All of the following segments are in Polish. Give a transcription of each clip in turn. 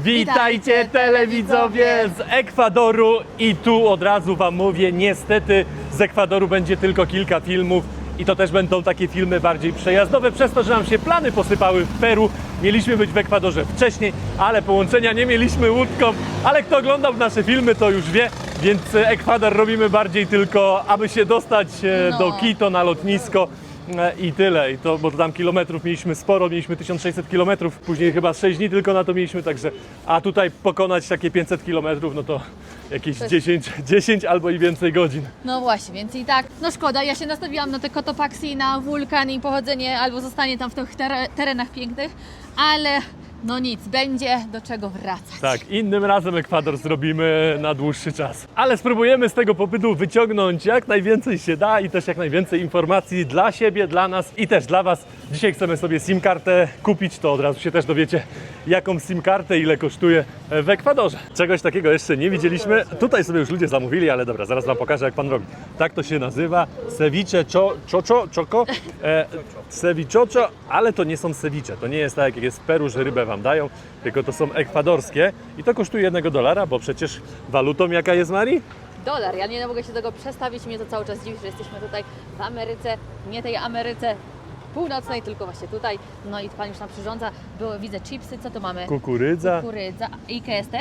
Witajcie telewidzowie z Ekwadoru i tu od razu wam mówię, niestety z Ekwadoru będzie tylko kilka filmów i to też będą takie filmy bardziej przejazdowe, przez to, że nam się plany posypały w Peru. Mieliśmy być w Ekwadorze wcześniej, ale połączenia nie mieliśmy łódką, ale kto oglądał nasze filmy, to już wie, więc Ekwador robimy bardziej tylko, aby się dostać do Quito na lotnisko. I tyle, bo tam kilometrów mieliśmy sporo, mieliśmy 1600 kilometrów, później chyba 6 dni tylko na to mieliśmy, także, a tutaj pokonać takie 500 kilometrów, no to jakieś 10 albo i więcej godzin. No właśnie, więc i tak, no szkoda, ja się nastawiłam na te Cotopaxi, na wulkan i pochodzenie, albo zostanie tam w tych terenach pięknych, ale no nic, będzie do czego wracać. Tak, innym razem Ekwador zrobimy na dłuższy czas. Ale spróbujemy z tego pobytu wyciągnąć jak najwięcej się da i też jak najwięcej informacji dla siebie, dla nas i też dla Was. Dzisiaj chcemy sobie SIM-kartę kupić, to od razu się też dowiecie, jaką SIM-kartę, ile kosztuje w Ekwadorze. Czegoś takiego jeszcze nie widzieliśmy. Tutaj sobie już ludzie zamówili, ale dobra, zaraz Wam pokażę, jak Pan robi. Tak to się nazywa, ceviche choco, cevichocho, ale to nie są ceviche. To nie jest tak, jak jest w Peru, że rybę Wam dają, tylko to są ekwadorskie i to kosztuje $1, bo przecież walutą jaka jest, Mari? Dolar, ja nie mogę się tego przestawić, mnie to cały czas dziwi, że jesteśmy tutaj w Ameryce, nie tej Ameryce północnej, tylko właśnie tutaj. No i Pan już nam przyrządza, widzę chipsy, co tu mamy? Kukurydza. I ¿qué este?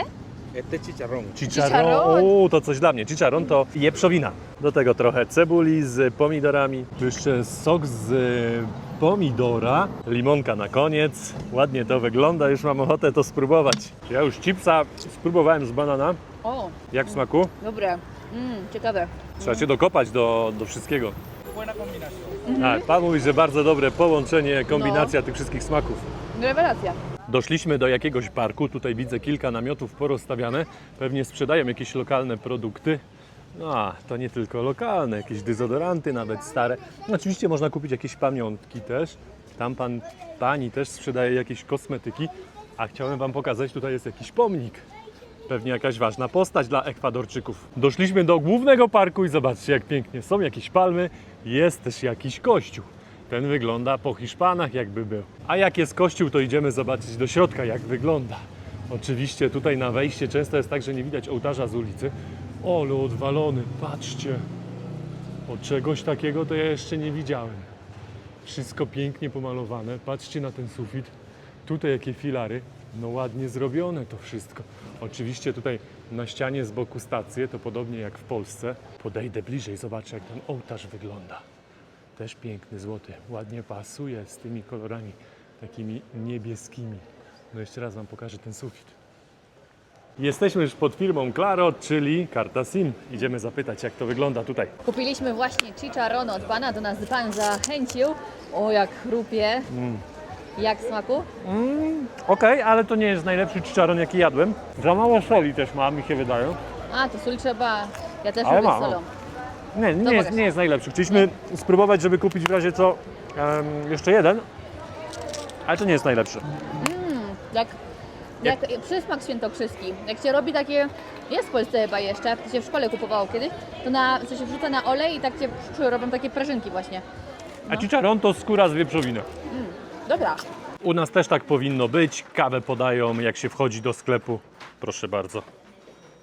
Este chicharrón. Chicharron. To coś dla mnie. Chicharron to wieprzowina. Do tego trochę cebuli z pomidorami. Tu jeszcze sok z pomidora. Limonka na koniec. Ładnie to wygląda. Już mam ochotę to spróbować. Ja już chipsa spróbowałem z banana. O, Jak w smaku? dobre, ciekawe. Trzeba się dokopać do wszystkiego. Buena combinación. Tak, Pan mówi, że bardzo dobre połączenie, kombinacja tych wszystkich smaków. Rewelacja. Doszliśmy do jakiegoś parku, tutaj widzę kilka namiotów porozstawiane, pewnie sprzedają jakieś lokalne produkty. No a to nie tylko lokalne, jakieś dezodoranty nawet stare. No, oczywiście można kupić jakieś pamiątki też. Tam pani też sprzedaje jakieś kosmetyki. A chciałem Wam pokazać, tutaj jest jakiś pomnik. Pewnie jakaś ważna postać dla Ekwadorczyków. Doszliśmy do głównego parku i zobaczcie, jak pięknie. Są jakieś palmy, jest też jakiś kościół. Ten wygląda po Hiszpanach jakby był. A jak jest kościół, to idziemy zobaczyć do środka, jak wygląda. Oczywiście tutaj na wejście często jest tak, że nie widać ołtarza z ulicy. Ale odwalony, patrzcie. O czegoś takiego to ja jeszcze nie widziałem. Wszystko pięknie pomalowane. Patrzcie na ten sufit. Tutaj jakie filary. No ładnie zrobione to wszystko. Oczywiście tutaj na ścianie z boku stacje, to podobnie jak w Polsce. Podejdę bliżej, zobaczę, jak ten ołtarz wygląda. Też piękny, złoty, ładnie pasuje z tymi kolorami takimi niebieskimi. No jeszcze raz Wam pokażę ten sufit. Jesteśmy już pod firmą Claro, czyli karta SIM. Idziemy zapytać, jak to wygląda tutaj. Kupiliśmy właśnie chicharron od Pana, do nas Pan zachęcił. O, jak chrupie. Jak w smaku? Okej, ale to nie jest najlepszy chicharron, jaki jadłem. Za mało soli też ma, mi się wydaje. A, to sól trzeba, ja też Ale lubię mało. z solą. Nie jest najlepszy. Chcieliśmy spróbować, żeby kupić w razie co jeszcze jeden, ale to nie jest najlepszy. Jak przysmak świętokrzyski. Jak się robi takie, jest w Polsce chyba jeszcze, to się w szkole kupowało kiedyś, to się wrzuca na olej i tak się robią takie prażynki właśnie. A chicharron to skóra z wieprzowiny. Dobra. U nas też tak powinno być. Kawę podają, jak się wchodzi do sklepu. Proszę bardzo.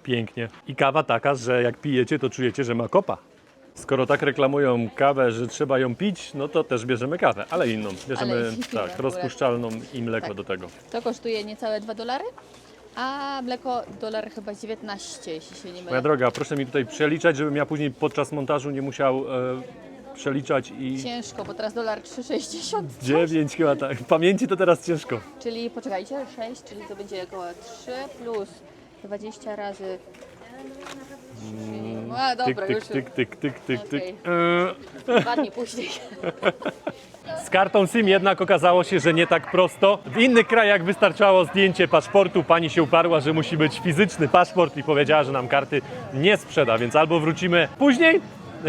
Pięknie. I kawa taka, że jak pijecie, to czujecie, że ma kopa. Skoro tak reklamują kawę, że trzeba ją pić, no to też bierzemy kawę, ale inną. Bierzemy Ale inną, tak, rozpuszczalną i mleko Tak. do tego. To kosztuje niecałe $2, a mleko dolar chyba 19, jeśli się nie Moja mylę. droga, proszę mi tutaj przeliczać, żebym ja później podczas montażu nie musiał przeliczać i... Ciężko, bo teraz dolar 3,60. 9 chyba tak. W pamięci to teraz ciężko. Czyli poczekajcie, 6, czyli to będzie około 3 plus 20 razy. A Tyk, dobra, tyk, już tyk, tyk, tyk, tyk, tyk. Okej. 2 dni później. Z kartą SIM jednak okazało się, że nie tak prosto. W innych krajach wystarczało zdjęcie paszportu. Pani się uparła, że musi być fizyczny paszport i powiedziała, że nam karty nie sprzeda, więc albo wrócimy później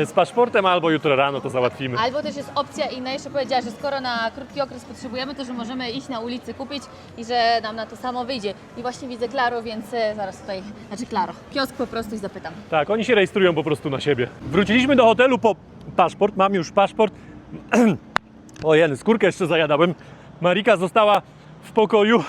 z paszportem, albo jutro rano to załatwimy. Albo też jest opcja inna, jeszcze powiedziała, że skoro na krótki okres potrzebujemy, to że możemy iść na ulicy kupić i że nam na to samo wyjdzie. I właśnie widzę Claro, więc zaraz tutaj, Claro, kiosk po prostu i zapytam. Tak, oni się rejestrują po prostu na siebie. Wróciliśmy do hotelu po paszport, mam już paszport. O jeny, skórkę jeszcze zajadałem. Marika została w pokoju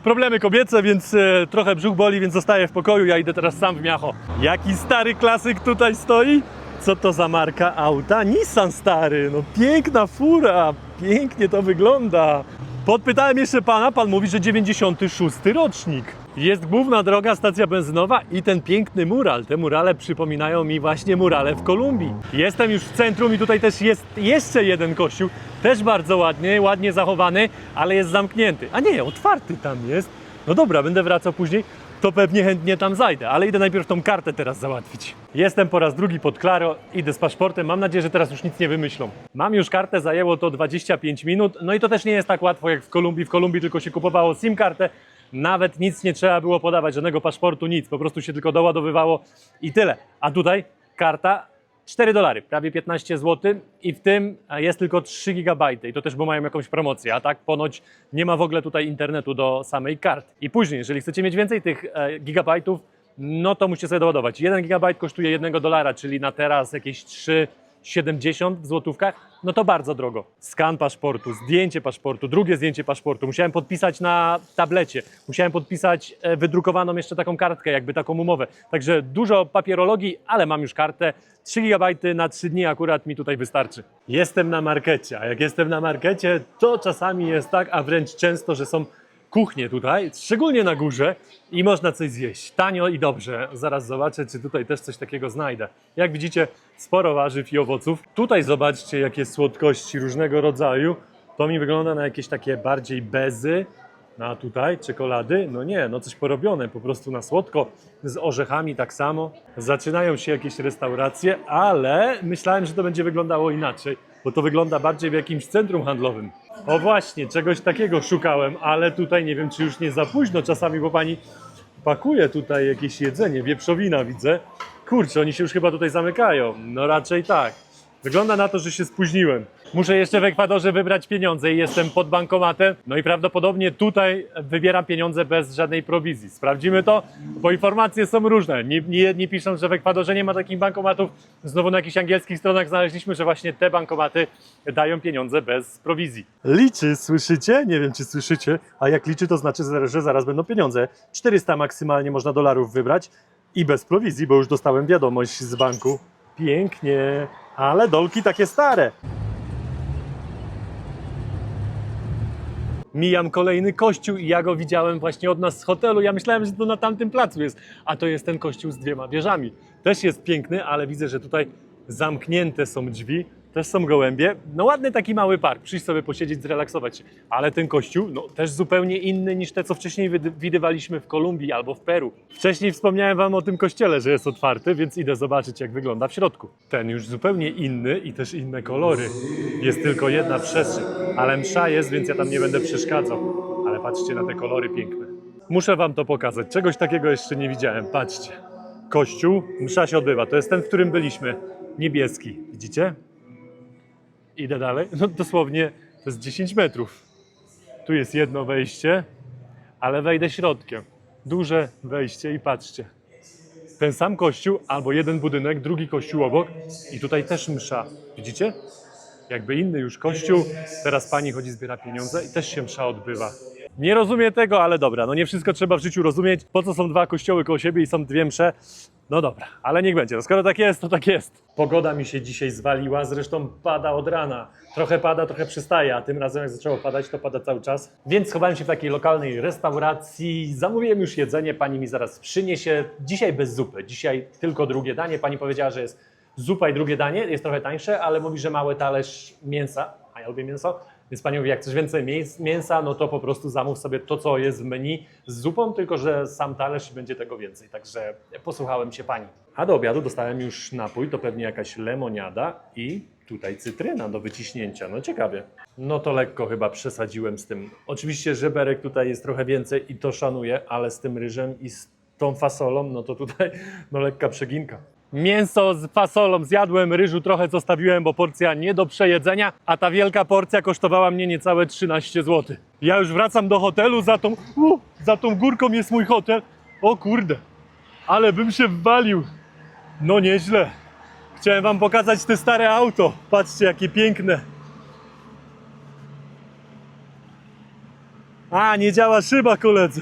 problemy kobiece, więc trochę brzuch boli, więc zostaję w pokoju. Ja idę teraz sam w miacho. Jaki stary klasyk tutaj stoi? Co to za marka auta? Nissan stary, no piękna fura, pięknie to wygląda. Podpytałem jeszcze pana, pan mówi, że 96 rocznik. Jest główna droga, stacja benzynowa i ten piękny mural. Te murale przypominają mi właśnie murale w Kolumbii. Jestem już w centrum i tutaj też jest jeszcze jeden kościół, też bardzo ładnie zachowany, ale jest zamknięty. A nie, otwarty tam jest. No dobra, będę wracał później, to pewnie chętnie tam zajdę, ale idę najpierw tą kartę teraz załatwić. Jestem po raz drugi pod Claro, idę z paszportem, mam nadzieję, że teraz już nic nie wymyślą. Mam już kartę, zajęło to 25 minut, no i to też nie jest tak łatwo jak w Kolumbii. W Kolumbii tylko się kupowało SIM-kartę, nawet nic nie trzeba było podawać, żadnego paszportu, nic, po prostu się tylko doładowywało i tyle. A tutaj karta $4, prawie 15 zł i w tym jest tylko 3 GB i to też, bo mają jakąś promocję, a tak ponoć nie ma w ogóle tutaj internetu do samej karty. I później, jeżeli chcecie mieć więcej tych gigabajtów, no to musicie sobie doładować. 1 GB kosztuje $1, czyli na teraz jakieś 3,70 w złotówkach, no to bardzo drogo. Skan paszportu, zdjęcie paszportu, drugie zdjęcie paszportu, musiałem podpisać na tablecie, musiałem podpisać wydrukowaną jeszcze taką kartkę, jakby taką umowę. Także dużo papierologii, ale mam już kartę. 3 GB na 3 dni akurat mi tutaj wystarczy. Jestem na markecie, a jak jestem na markecie, to czasami jest tak, a wręcz często, że są kuchnie tutaj, szczególnie na górze i można coś zjeść. Tanio i dobrze. Zaraz zobaczę, czy tutaj też coś takiego znajdę. Jak widzicie, sporo warzyw i owoców. Tutaj zobaczcie, jakie słodkości różnego rodzaju. To mi wygląda na jakieś takie bardziej bezy. A tutaj czekolady? No nie, no coś porobione, po prostu na słodko, z orzechami tak samo. Zaczynają się jakieś restauracje, ale myślałem, że to będzie wyglądało inaczej, bo to wygląda bardziej w jakimś centrum handlowym. O właśnie, czegoś takiego szukałem, ale tutaj nie wiem, czy już nie za późno czasami, bo pani pakuje tutaj jakieś jedzenie, wieprzowina widzę. Kurczę, oni się już chyba tutaj zamykają. No raczej tak. Wygląda na to, że się spóźniłem. Muszę jeszcze w Ekwadorze wybrać pieniądze i jestem pod bankomatem. No i prawdopodobnie tutaj wybieram pieniądze bez żadnej prowizji. Sprawdzimy to, bo informacje są różne. Jedni piszą, że w Ekwadorze nie ma takich bankomatów. Znowu na jakichś angielskich stronach znaleźliśmy, że właśnie te bankomaty dają pieniądze bez prowizji. Liczy, słyszycie? Nie wiem, czy słyszycie. A jak liczy, to znaczy, że zaraz będą pieniądze. 400 maksymalnie można dolarów wybrać i bez prowizji, bo już dostałem wiadomość z banku. Pięknie, ale dolki takie stare. Mijam kolejny kościół i ja go widziałem właśnie od nas z hotelu. Ja myślałem, że to na tamtym placu jest, a to jest ten kościół z 2 wieżami. Też jest piękny, ale widzę, że tutaj zamknięte są drzwi, też są gołębie. No ładny taki mały park, przyjść sobie posiedzieć, zrelaksować się. Ale ten kościół, no też zupełnie inny niż te, co wcześniej widywaliśmy w Kolumbii albo w Peru. Wcześniej wspomniałem wam o tym kościele, że jest otwarty, więc idę zobaczyć, jak wygląda w środku. Ten już zupełnie inny i też inne kolory. Jest tylko jedna przestrzeń, ale msza jest, więc ja tam nie będę przeszkadzał. Ale patrzcie na te kolory piękne. Muszę wam to pokazać, czegoś takiego jeszcze nie widziałem. Patrzcie, kościół, msza się odbywa. To jest ten, w którym byliśmy. Niebieski, widzicie? Idę dalej, no dosłownie to jest 10 metrów. Tu jest jedno wejście, ale wejdę środkiem. Duże wejście i patrzcie. Ten sam kościół, albo jeden budynek, drugi kościół obok i tutaj też msza. Widzicie? Jakby inny już kościół, teraz pani chodzi, zbiera pieniądze i też się msza odbywa. Nie rozumiem tego, ale dobra, no nie wszystko trzeba w życiu rozumieć. Po co są 2 kościoły koło siebie i są 2 msze? No dobra, ale niech będzie. No skoro tak jest, to tak jest. Pogoda mi się dzisiaj zwaliła, zresztą pada od rana. Trochę pada, trochę przystaje, a tym razem jak zaczęło padać, to pada cały czas. Więc schowałem się w takiej lokalnej restauracji, zamówiłem już jedzenie, pani mi zaraz przyniesie. Dzisiaj bez zupy, dzisiaj tylko drugie danie. Pani powiedziała, że jest zupa i drugie danie, jest trochę tańsze, ale mówi, że mały talerz mięsa, a ja lubię mięso. Więc pani mówi, jak chcesz więcej mięsa, no to po prostu zamów sobie to, co jest w menu z zupą, tylko że sam talerz będzie tego więcej. Także posłuchałem się pani. A do obiadu dostałem już napój, to pewnie jakaś lemoniada i tutaj cytryna do wyciśnięcia. No ciekawie. No to lekko chyba przesadziłem z tym. Oczywiście żeberek tutaj jest trochę więcej i to szanuję, ale z tym ryżem i z tą fasolą, no to tutaj no lekka przeginka. Mięso z fasolą zjadłem, ryżu trochę zostawiłem, bo porcja nie do przejedzenia, a ta wielka porcja kosztowała mnie niecałe 13 zł. Ja już wracam do hotelu, za tą górką jest mój hotel. O kurde, ale bym się wwalił. No nieźle. Chciałem wam pokazać te stare auto. Patrzcie, jakie piękne. A, nie działa szyba, koledzy.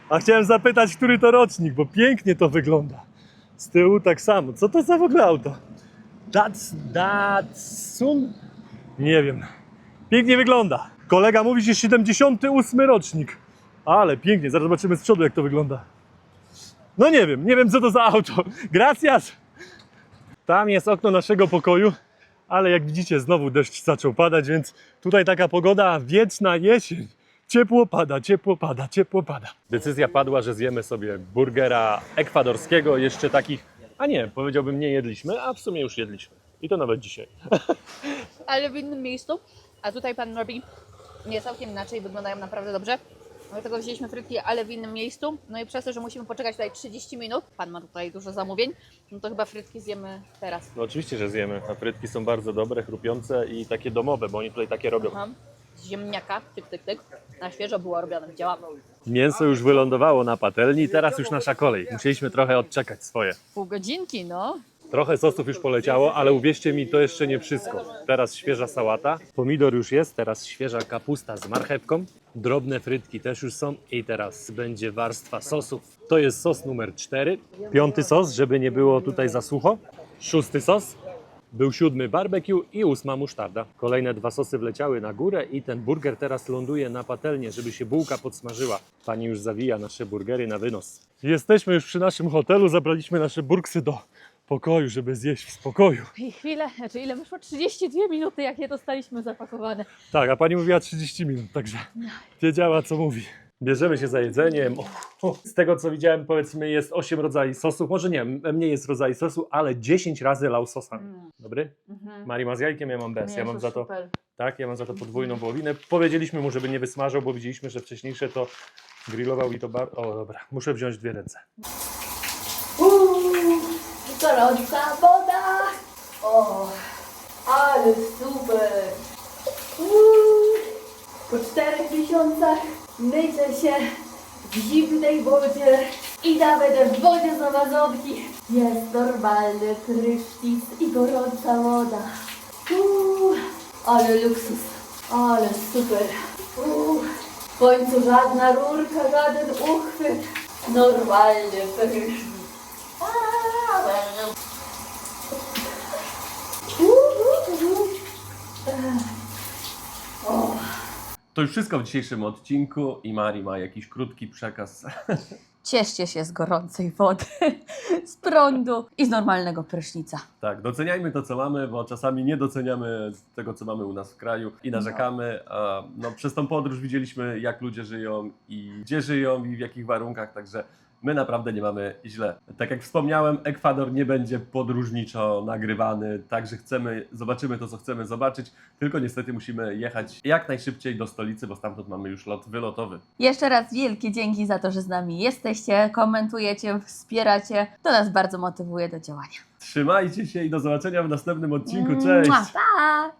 A chciałem zapytać, który to rocznik, bo pięknie to wygląda. Z tyłu tak samo. Co to za w ogóle auto? Datsun? Nie wiem. Pięknie wygląda. Kolega mówi, że 78 rocznik. Ale pięknie, zaraz zobaczymy z przodu, jak to wygląda. No nie wiem co to za auto. Gracias! Tam jest okno naszego pokoju, ale jak widzicie, znowu deszcz zaczął padać, więc tutaj taka pogoda wieczna jesień. Ciepło pada, ciepło pada, ciepło pada. Decyzja padła, że zjemy sobie burgera ekwadorskiego, jeszcze takich, a nie, powiedziałbym nie jedliśmy, a w sumie już jedliśmy. I to nawet dzisiaj. Ale w innym miejscu, a tutaj pan robi nie całkiem inaczej, wyglądają naprawdę dobrze. Dlatego wzięliśmy frytki, ale w innym miejscu. No i przez to, że musimy poczekać tutaj 30 minut, pan ma tutaj dużo zamówień, no to chyba frytki zjemy teraz. No oczywiście, że zjemy. A frytki są bardzo dobre, chrupiące i takie domowe, bo oni tutaj takie robią. Aha. Z ziemniaka, tyk, tyk, tyk. Na świeżo było robione, działa. Mięso już wylądowało na patelni, teraz już nasza kolej. Musieliśmy trochę odczekać swoje. Pół godzinki, no. Trochę sosów już poleciało, ale uwierzcie mi, to jeszcze nie wszystko. Teraz świeża sałata, pomidor już jest, teraz świeża kapusta z marchewką, drobne frytki też już są i teraz będzie warstwa sosów. To jest sos numer 4, 5 sos, żeby nie było tutaj za sucho, 6 sos, był 7 barbecue i 8 musztarda. Kolejne 2 sosy wleciały na górę i ten burger teraz ląduje na patelnię, żeby się bułka podsmażyła. Pani już zawija nasze burgery na wynos. Jesteśmy już przy naszym hotelu, zabraliśmy nasze burksy do pokoju, żeby zjeść w spokoju. I chwilę, znaczy ile wyszło? 32 minuty, jak je dostaliśmy zapakowane. Tak, a pani mówiła 30 minut, także wiedziała, co mówi. Bierzemy się za jedzeniem. Z tego, co widziałem, powiedzmy, jest 8 rodzajów sosów. Może nie, mniej jest rodzajów sosu, ale 10 razy lał sosami. Dobry? Mari ma z jajkiem, ja mam bez. Ja mam za to, tak, ja mam za to podwójną wołowinę. Powiedzieliśmy mu, żeby nie wysmażał, bo widzieliśmy, że wcześniejsze to grillował i to O, dobra, muszę wziąć 2 ręce. Gorąca woda! O, ale super! Po 4 miesiącach mycie się w zimnej wodzie i nawet w wodzie z Amazonki jest normalny prysznic i gorąca woda. Ale luksus, ale super. W końcu żadna rurka, żaden uchwyt, normalny prysznic. To już wszystko w dzisiejszym odcinku i Mari ma jakiś krótki przekaz. Cieszcie się z gorącej wody, z prądu i z normalnego prysznica. Tak, doceniajmy to, co mamy, bo czasami nie doceniamy tego, co mamy u nas w kraju i narzekamy. No, przez tą podróż widzieliśmy, jak ludzie żyją i gdzie żyją i w jakich warunkach, także my naprawdę nie mamy źle. Tak jak wspomniałem, Ekwador nie będzie podróżniczo nagrywany, także zobaczymy to, co chcemy zobaczyć, tylko niestety musimy jechać jak najszybciej do stolicy, bo stamtąd mamy już lot wylotowy. Jeszcze raz wielkie dzięki za to, że z nami jesteście, komentujecie, wspieracie. To nas bardzo motywuje do działania. Trzymajcie się i do zobaczenia w następnym odcinku. Cześć! Pa!